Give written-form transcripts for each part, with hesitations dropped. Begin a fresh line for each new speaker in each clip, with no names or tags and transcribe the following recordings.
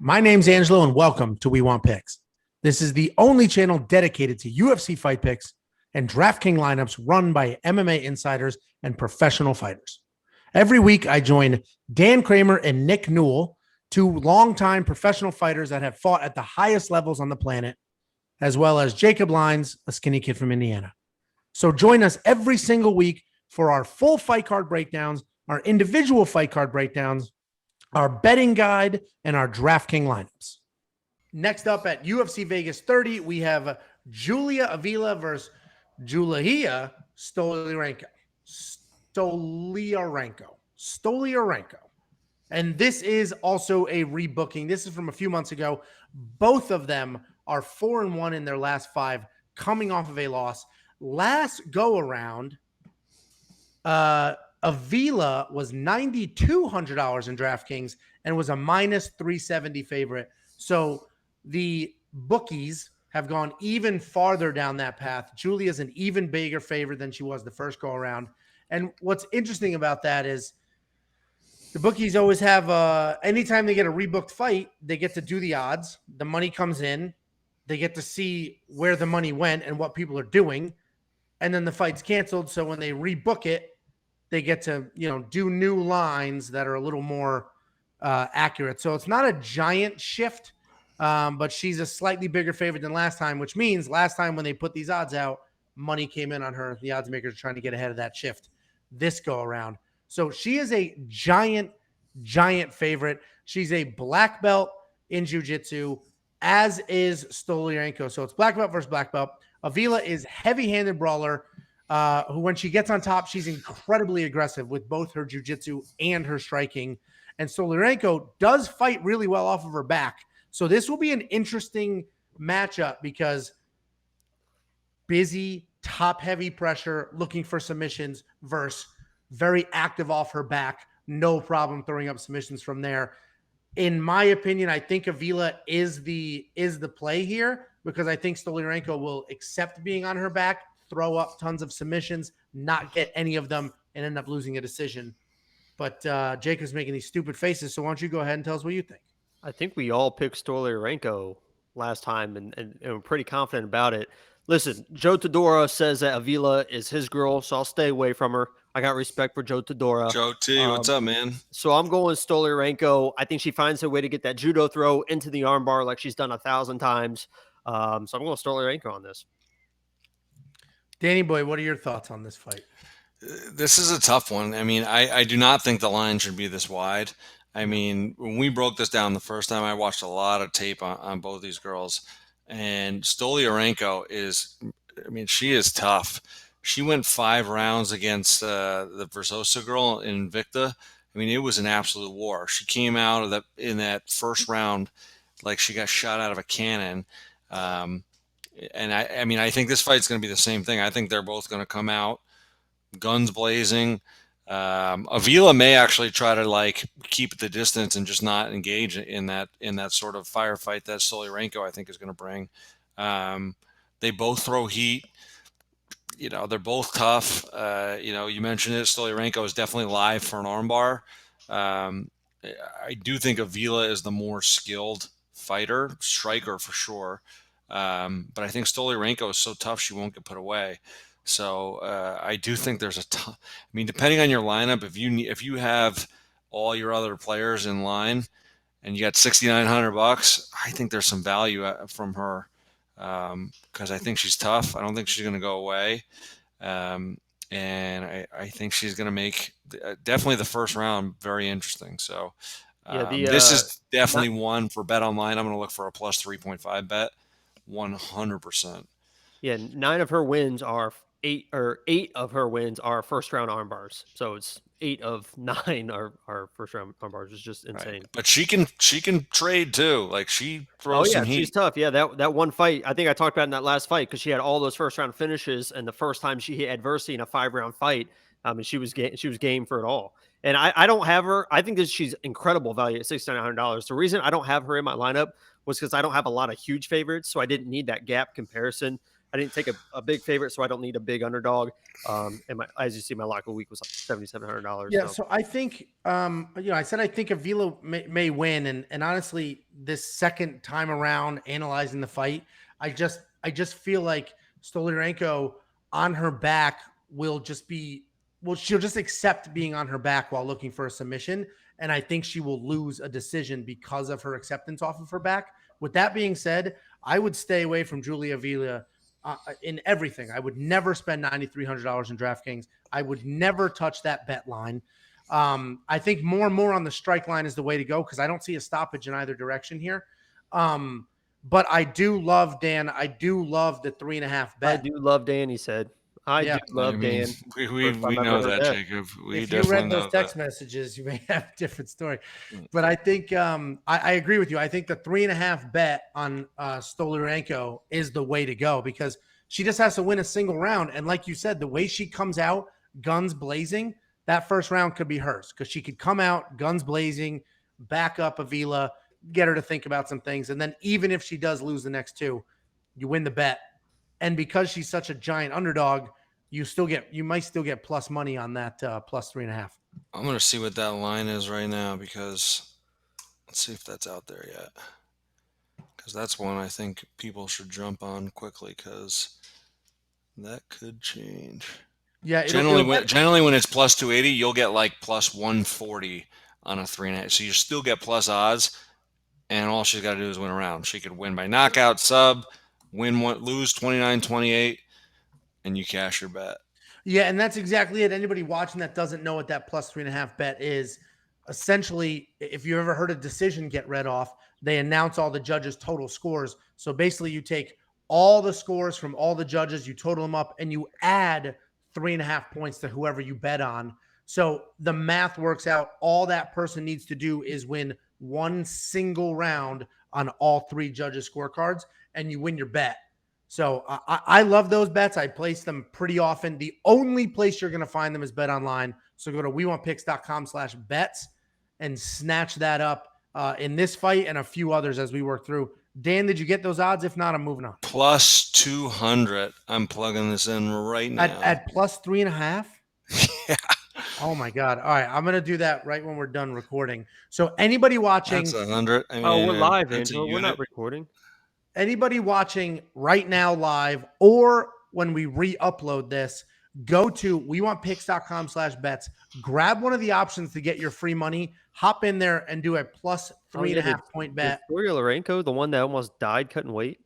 My name's Angelo, and welcome to We Want Picks. This is the only channel dedicated to UFC fight picks and DraftKings lineups run by MMA insiders and professional fighters. Every week, I join Dan Kramer and Nick Newell, two longtime professional fighters that have fought at the highest levels on the planet, as well as Jacob Lyons, a skinny kid from Indiana. So join us every single week for our full fight card breakdowns, our individual fight card breakdowns, our betting guide, and our DraftKings lineups. Next up at UFC Vegas 30, we have Julia Avila versus Julija Stoliarenko. And this is also a rebooking. This is from a few months ago. Both of them are 4-1 in their last 5, coming off of a loss. Last go around, Avila was $9,200 in DraftKings and was a minus 370 favorite. So the bookies have gone even farther down that path. Julia's an even bigger favorite than she was the first go around. And what's interesting about that is the bookies always have, anytime they get a rebooked fight, they get to do the odds. The money comes in. They get to see where the money went and what people are doing. And then the fight's canceled. So when they rebook it, they get to, do new lines that are a little more accurate. So it's not a giant shift, but she's a slightly bigger favorite than last time, which means last time when they put these odds out, money came in on her. The odds makers are trying to get ahead of that shift this go around. So she is a giant favorite. She's a black belt in jiu-jitsu, as is Stoliarenko. So it's black belt versus black belt. Avila is heavy-handed brawler, who when she gets on top, she's incredibly aggressive with both her jiu-jitsu and her striking. And Stoliarenko does fight really well off of her back. So this will be an interesting matchup because busy, top-heavy pressure, looking for submissions versus very active off her back, no problem throwing up submissions from there. In my opinion, I think Avila is the play here because I think Stoliarenko will accept being on her back, throw up tons of submissions, not get any of them, and end up losing a decision. But Jacob's making these stupid faces, so why don't you go ahead and tell us what you think?
I think we all picked Stoliarenko last time and we're pretty confident about it. Listen, Joe Todora says that Avila is his girl, so I'll stay away from her. I got respect for Joe Todora.
Joe T, what's up, man?
So I'm going Stoliarenko. I think she finds a way to get that judo throw into the armbar like she's done 1,000 times. So I'm going Stoliarenko on this.
Danny boy, what are your thoughts on this fight?
This is a tough one. I mean, I do not think the line should be this wide. I mean, when we broke this down the first time, I watched a lot of tape on both these girls. And Stoliarenko she is tough. She went 5 rounds against the Versosa girl in Invicta. I mean, it was an absolute war. She came out of in that first round like she got shot out of a cannon. And I think this fight's going to be the same thing. I think they're both going to come out guns blazing. Avila may actually try to keep the distance and just not engage in that sort of firefight that Stoliarenko I think is going to bring. They both throw heat. They're both tough. You mentioned it. Stoliarenko is definitely live for an armbar. I do think Avila is the more skilled striker for sure. But I think Stoliarenko is so tough she won't get put away. So I do think there's depending on your lineup, if you have all your other players in line and you got $6,900, I think there's some value from her because I think she's tough. I don't think she's going to go away, and I think she's going to make definitely the first round very interesting. So this is definitely one for Bet Online. I'm going to look for a plus 3.5 bet, 100%.
Yeah, 9 of her wins are 8 of her wins are first round armbars. So it's 8 of 9 are first round armbars. It's just insane.
Right. But she can trade too. Like she throws some heat.
She's tough. Yeah, that one fight I think I talked about in that last fight because she had all those first round finishes, and the first time she hit adversity in a 5-round fight, she was game for it all. And I don't have her. I think she's incredible value at $6,900. The reason I don't have her in my lineup was because I don't have a lot of huge favorites, so I didn't need that gap comparison. I didn't take a big favorite, so I don't need a big underdog. And as you see, my lock of the week was like $7,700.
Yeah, so I think, I said I think Avila may win, and honestly, this second time around analyzing the fight, I just feel like Stoliarenko on her back will just be, she'll just accept being on her back while looking for a submission, and I think she will lose a decision because of her acceptance off of her back. With that being said, I would stay away from Julia Avila in everything. I would never spend $9,300 in DraftKings. I would never touch that bet line. I think more and more on the strike line is the way to go because I don't see a stoppage in either direction here. But I do love, Dan, I do love the 3.5 bet.
I do love Dan, he said. I do love Dan.
We know that, Jacob.
If you read those text messages, you may have a different story. But I think I agree with you. I think the 3.5 bet on Stoliarenko is the way to go because she just has to win a single round. And like you said, the way she comes out, guns blazing, that first round could be hers because she could come out, guns blazing, back up Avila, get her to think about some things. And then even if she does lose the next two, you win the bet. And because she's such a giant underdog, you might still get plus money on that plus 3.5.
I'm going to see what that line is right now because let's see if that's out there yet. Because that's one I think people should jump on quickly because that could change.
Yeah.
Generally when it's plus 280, you'll get like plus 140 on a 3.5. So you still get plus odds, and all she's got to do is win a round. She could win by knockout, sub, win one, lose 29-28, and you cash your bet.
Yeah, and that's exactly it. Anybody watching that doesn't know what that plus 3.5 bet is, essentially, if you ever heard a decision get read off, they announce all the judges' total scores. So basically, you take all the scores from all the judges, you total them up, and you add 3.5 points to whoever you bet on. So the math works out. All that person needs to do is win one single round on all three judges' scorecards, and you win your bet. So I love those bets. I place them pretty often. The only place you're going to find them is Bet Online. So go to WeWantPicks.com/bets and snatch that up in this fight and a few others as we work through. Dan, did you get those odds? If not, I'm moving on.
Plus 200. I'm plugging this in right now.
At plus 3.5?
Yeah.
Oh my God. All right. I'm going to do that right when we're done recording. So anybody watching.
That's 100. I mean,
we're live, Angelo. We're not recording.
Anybody watching right now live or when we re-upload this, go to WeWantPicks.com/bets, grab one of the options to get your free money, hop in there and do a plus 3.5 point bet.
Julia Stoliarenko, the one that almost died cutting weight?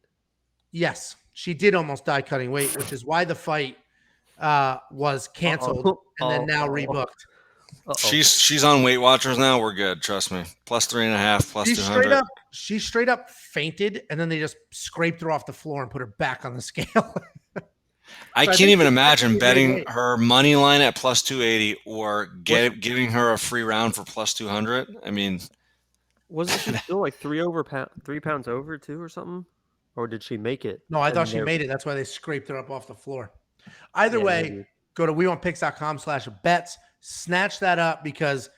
Yes, she did almost die cutting weight, which is why the fight was canceled and then now rebooked.
She's on Weight Watchers now. We're good. Trust me. Plus 3.5, plus 200.
She straight up fainted, and then they just scraped her off the floor and put her back on the scale.
I can't even imagine betting her money line at plus 280 or giving her a free round for plus 200. I mean,
wasn't she still like 3 pounds over too or something? Or did she make it?
No, I thought she made it. That's why they scraped her up off the floor. Either way, maybe. Go to WeWantPicks.com/bets. Snatch that up because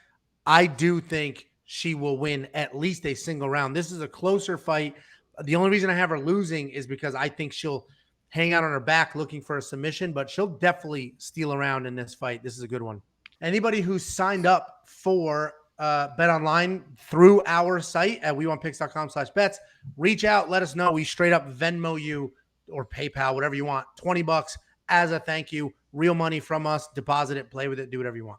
I do think she will win at least a single round. This is a closer fight. The only reason I have her losing is because I think she'll hang out on her back looking for a submission, but she'll definitely steal around in this fight. This is a good one. Anybody who's signed up for Bet Online through our site at WeWantPicks.com/bets, reach out, let us know. We straight up Venmo you or PayPal, whatever you want, $20 as a thank you. Real money from us. Deposit it, play with it, do whatever you want.